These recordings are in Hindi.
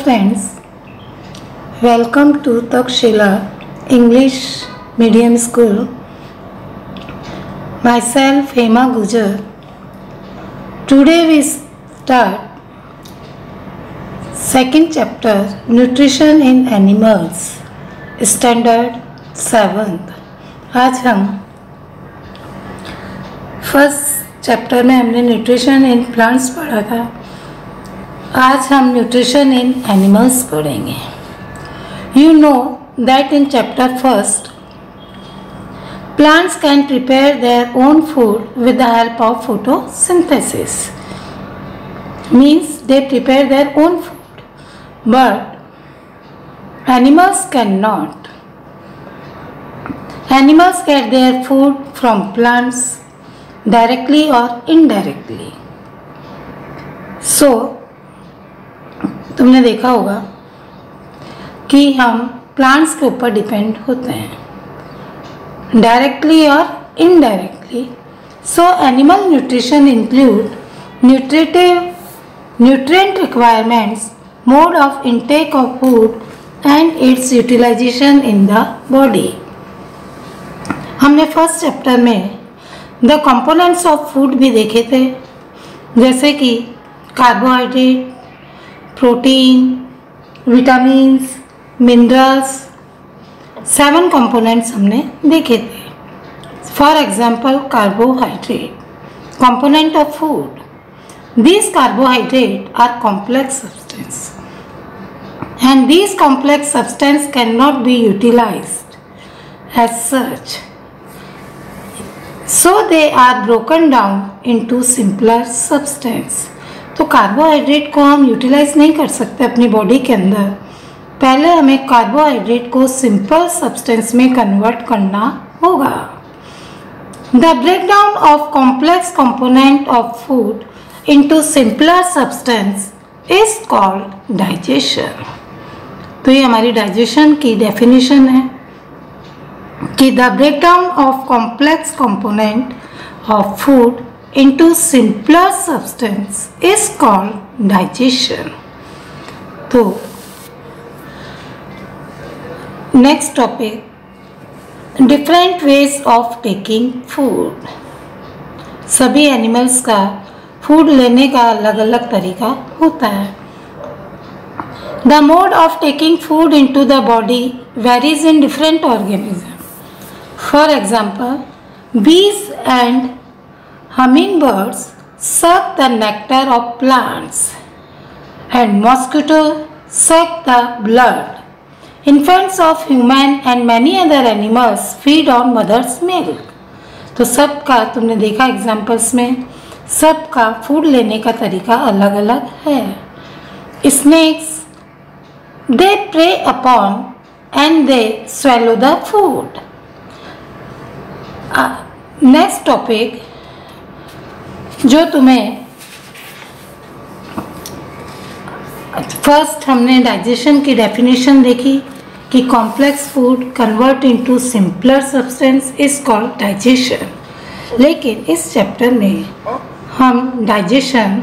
friends, welcome to Takshila English Medium School. Myself Hema Gujar. Today we start second chapter Nutrition in Animals Standard 7th. आज हम फर्स्ट चैप्टर में हमने न्यूट्रिशन इन प्लांट्स पढ़ा था. आज हम न्यूट्रिशन इन एनिमल्स पढ़ेंगे. You know that in chapter first plants can prepare their own food with the help of photosynthesis. Means they prepare their own food, but animals cannot. Animals get their food from plants directly or indirectly. So तुमने देखा होगा कि हम प्लांट्स के ऊपर डिपेंड होते हैं डायरेक्टली और indirectly. So animal nutrition include nutrient requirements, mode of intake of food and its utilization in the body. हमने फर्स्ट चैप्टर में द कंपोनेंट्स ऑफ फूड भी देखे थे, जैसे कि carbohydrate, protein, vitamins, minerals. 7 components हमने देखे थे. For example carbohydrate, component of food. These carbohydrate are complex substance and these complex substance can not be utilized as such, so they are broken down into simpler substance. तो कार्बोहाइड्रेट को हम यूटिलाइज नहीं कर सकते अपनी बॉडी के अंदर. पहले हमें कार्बोहाइड्रेट को सिंपल सब्सटेंस में कन्वर्ट करना होगा. The breakdown of complex component of food into simpler substance is called digestion. तो ये हमारी डाइजेशन की डेफिनेशन है कि the breakdown of complex component of food into simpler substance is called digestion. तो next topic, different ways of taking food. सभी एनिमल्स का फूड लेने का अलग अलग तरीका होता है. The mode of taking food into the body varies in different organisms. For example, bees and hummingbirds suck the nectar of plants and mosquitoes suck the blood. Infants of human and many other animals feed on mother's milk. तो सबका तुमने देखा एग्जाम्पल्स में, सबका फूड लेने का तरीका अलग अलग है. Snakes, they prey upon and they swallow the food. Next topic, जो तुम्हें फर्स्ट हमने डाइजेशन की डेफिनेशन देखी कि complex food convert into simpler substance is called digestion. लेकिन इस चैप्टर में हम डाइजेशन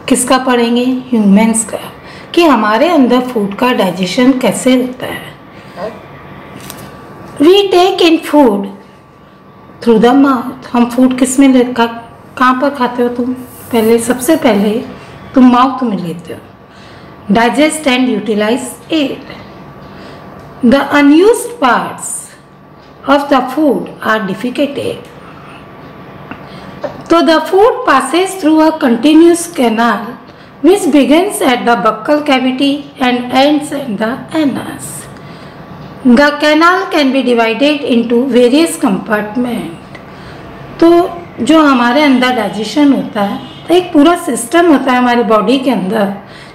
किसका पढ़ेंगे? ह्यूमंस का, कि हमारे अंदर फूड का डाइजेशन कैसे होता है. We take in food through the mouth. हम फूड किस में कहाँ पर खाते हो तुम? सबसे पहले तुम माउथ में लेते हो. Digest and utilise it. The unused parts of the food are defecated. तो the food passes through a continuous canal which begins at the buccal cavity and ends at the anus. The canal can be divided into various compartments. तो जो हमारे अंदर डाइजेशन होता है, एक पूरा सिस्टम होता है हमारी बॉडी के अंदर,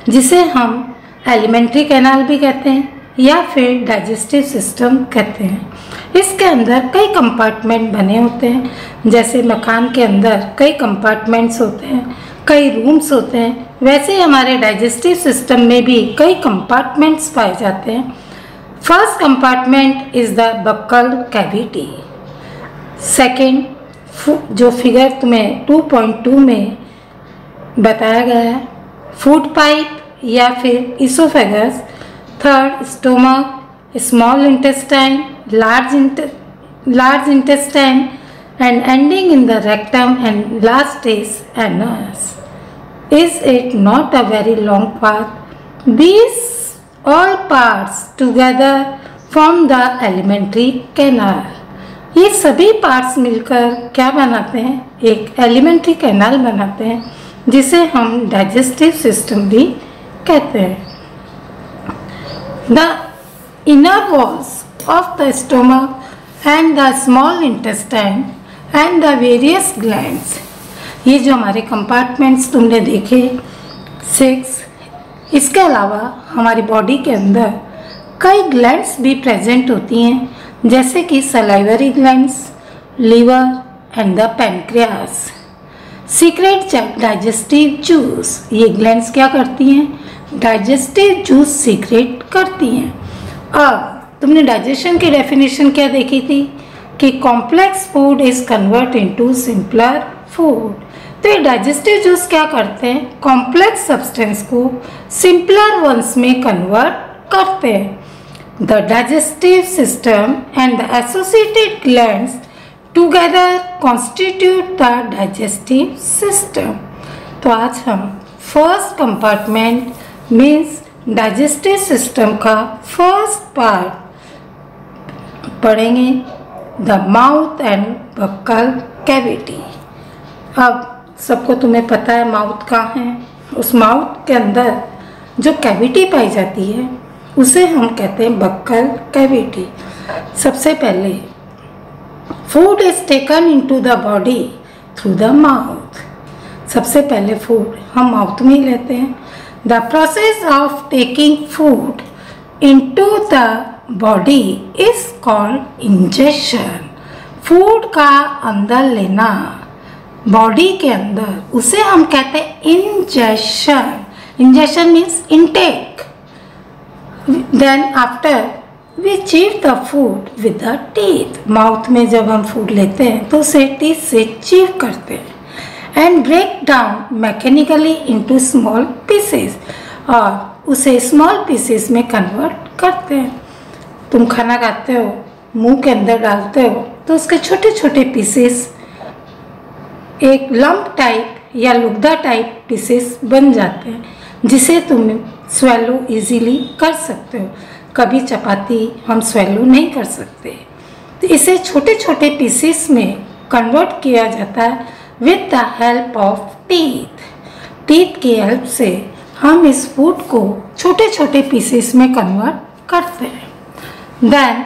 जिसे हम एलिमेंट्री कैनाल भी कहते हैं या फिर डाइजेस्टिव सिस्टम कहते हैं. इसके अंदर कई कंपार्टमेंट बने होते हैं. जैसे मकान के अंदर कई कंपार्टमेंट्स होते हैं, कई रूम्स होते हैं, वैसे ही हमारे डाइजेस्टिव सिस्टम में भी कई कंपार्टमेंट्स पाए जाते हैं. First compartment is the buccal cavity. Second, जो फिगर तुम्हें 2.2 में बताया गया है, फूड पाइप या फिर oesophagus, third stomach, small intestine, large intestine and ending in the rectum, and last is anus. Is it not a very long path? These all parts together form the alimentary canal. ये सभी पार्ट्स मिलकर क्या बनाते हैं? एक एलिमेंट्री कैनाल बनाते हैं, जिसे हम डाइजेस्टिव सिस्टम भी कहते हैं. The inner walls of the stomach and the small intestine and the various glands, ये जो हमारे कंपार्टमेंट्स तुमने देखे 6, इसके अलावा हमारी बॉडी के अंदर कई ग्लैंड्स भी प्रेजेंट होती हैं, जैसे कि salivary glands, liver and the pancreas. Secrete digestive juice, ये ग्लैंड्स क्या करती हैं? डाइजेस्टिव जूस सीक्रेट करती हैं. अब तुमने डाइजेशन की डेफिनेशन क्या देखी थी कि complex food is convert into simpler food. तो ये डाइजेस्टिव जूस क्या करते हैं? कॉम्प्लेक्स सब्सटेंस को सिंपलर वंस में कन्वर्ट करते हैं. The digestive system and the associated glands together constitute the digestive system. तो आज हम first compartment means digestive system का फर्स्ट पार्ट पढ़ेंगे, the mouth and buccal cavity. अब सबको तुम्हें पता है माउथ कहाँ है. उस माउथ के अंदर जो कैविटी पाई जाती है उसे हम कहते हैं बक्कल कैविटी. सबसे पहले food is taken into the body through the mouth. सबसे पहले फूड हम माउथ में ही लेते हैं. The process of taking food into the body is called ingestion. Food का अंदर लेना बॉडी के अंदर, उसे हम कहते हैं ingestion. Ingestion means intake. Then after we chew the food with the teeth. Mouth में जब हम फूड लेते हैं तो उसे टीथ से चीव करते हैं and break down mechanically into small pieces, और उसे स्मॉल पीसेस में कन्वर्ट करते हैं. तुम खाना खाते हो, मुंह के अंदर डालते हो तो उसके छोटे छोटे पीसेस एक लंप टाइप या लुगदा टाइप पीसेस बन जाते हैं, जिसे तुम स्वेलो इजीली कर सकते हो. कभी चपाती हम स्वेलो नहीं कर सकते, तो इसे छोटे छोटे पीसेस में कन्वर्ट किया जाता है with the help of teeth. Teeth की हेल्प से हम इस फूड को छोटे छोटे पीसेस में कन्वर्ट करते हैं. Then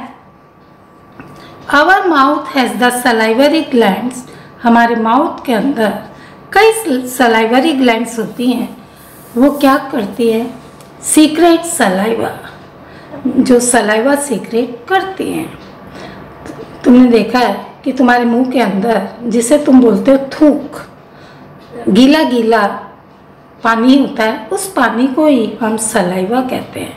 our mouth has the salivary glands. हमारे माउथ के अंदर कई सलाइवरी ग्लैंड्स होती हैं. वो क्या करती है? सीक्रेट सलाइवा, जो सलाइवा सीक्रेट करती हैं. तुमने देखा है कि तुम्हारे मुंह के अंदर, जिसे तुम बोलते हो थूक, गीला गीला पानी होता है, उस पानी को ही हम सलाइवा कहते हैं.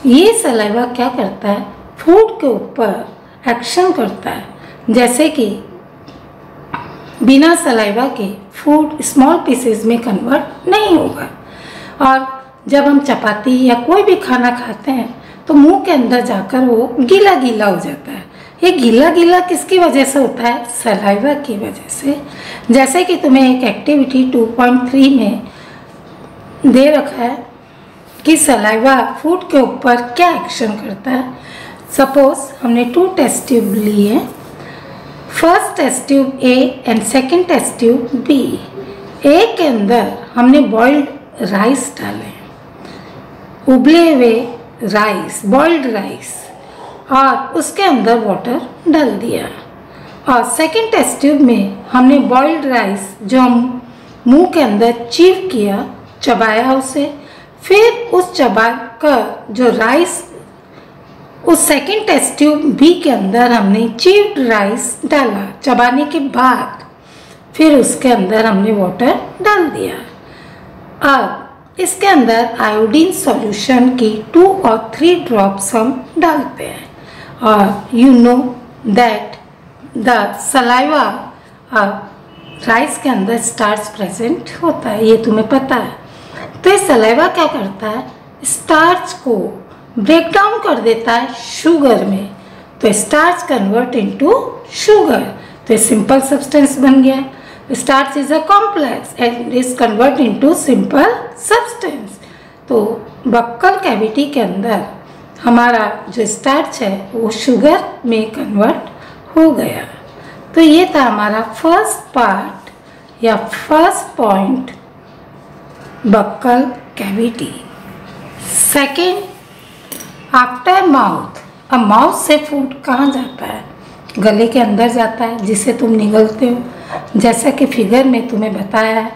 ये सलाइवा क्या करता है? फूड के ऊपर एक्शन करता है. जैसे कि बिना सलाइवा के फूड स्मॉल पीसेस में कन्वर्ट नहीं होगा. और जब हम चपाती या कोई भी खाना खाते हैं तो मुंह के अंदर जाकर वो गीला गीला हो जाता है. ये गीला गीला किसकी वजह से होता है? सलाइवा की वजह से. जैसे कि तुम्हें एक एक्टिविटी 2.3 में दे रखा है कि सलाइवा फूड के ऊपर क्या एक्शन करता है. सपोज हमने 2 टेस्ट ट्यूब ली है. First test tube A and second test tube B. A के अंदर हमने बॉइल्ड राइस डाले, उबले हुए राइस, बॉइल्ड राइस, और उसके अंदर वाटर डाल दिया. और सेकेंड टेस्ट ट्यूब में हमने बॉइल्ड राइस जो हम मुंह के अंदर चीव किया, चबाया उसे, फिर उस चबा कर जो राइस उस सेकेंड टेस्ट ट्यूब बी के अंदर हमने चीव्ड राइस डाला. चबाने के बाद फिर उसके अंदर हमने वाटर डाल दिया. अब इसके अंदर आयोडीन सॉल्यूशन की 2 और 3 ड्रॉप्स हम डालते हैं. और you know that the saliva rice के अंदर स्टार्च प्रेजेंट होता है, ये तुम्हें पता है. तो ये सलाइवा क्या करता है, स्टार्च को ब्रेक डाउन कर देता है शुगर में, तो स्टार्च कन्वर्ट इनटू शुगर, तो ये सिंपल सब्सटेंस बन गया। Starch is a complex and is convert into simple substance. तो बक्कल कैविटी के अंदर हमारा जो स्टार्च है वो शुगर में कन्वर्ट हो गया। तो ये था हमारा फर्स्ट पार्ट या first point, buccal cavity. Second, after mouth. अब माउथ से फूड कहाँ जाता है, गले के अंदर जाता है जिसे तुम निगलते हो। जैसा कि फिगर में तुम्हें बताया है,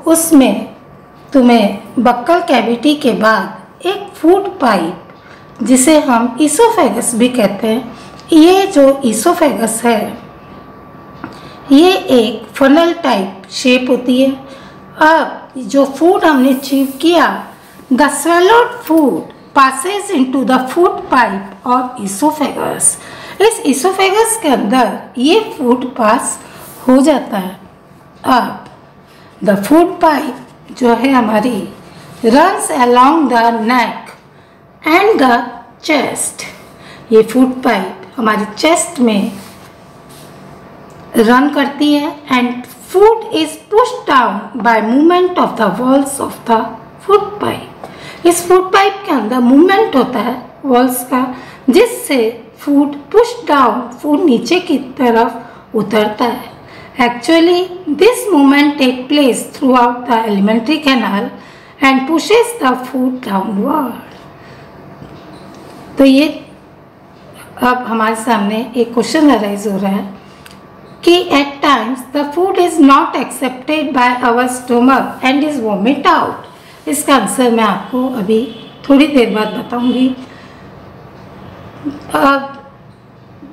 उसमें तुम्हें बक्कल कैविटी के बाद एक फूड पाइप जिसे हम ईसोफेगस भी कहते हैं, ये जो ईसोफेगस है ये एक फनल टाइप शेप होती है। अब जो फूड हमने च्यू किया, the swallowed food passes into the food pipe और ईसोफेगस। इस ईसोफेगस के अंदर ये फूड पास हो जाता है। अब द फूड पाइप जो है हमारी runs along the neck and the chest. ये फूड पाइप हमारी चेस्ट में रन करती है and food is pushed down by movement of the walls of the food pipe. इस फूड पाइप के अंदर मूवमेंट होता है वॉल्स का, जिससे फूड पुश डाउन, फूड नीचे की तरफ उतरता है। Actually this movement take place throughout the alimentary canal and pushes the food downward. तो ये अब हमारे सामने एक क्वेश्चन अराइज हो रहा है कि at times the food is not accepted by our stomach and is vomit out. इसका आंसर मैं आपको अभी थोड़ी देर बाद बताऊंगी। अब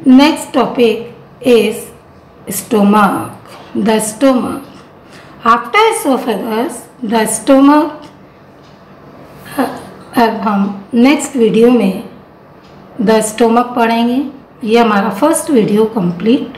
next topic is stomach, the stomach. After oesophagus the stomach. अब हम नेक्स्ट वीडियो में द स्टोमक पढ़ेंगे। ये हमारा फर्स्ट वीडियो कंप्लीट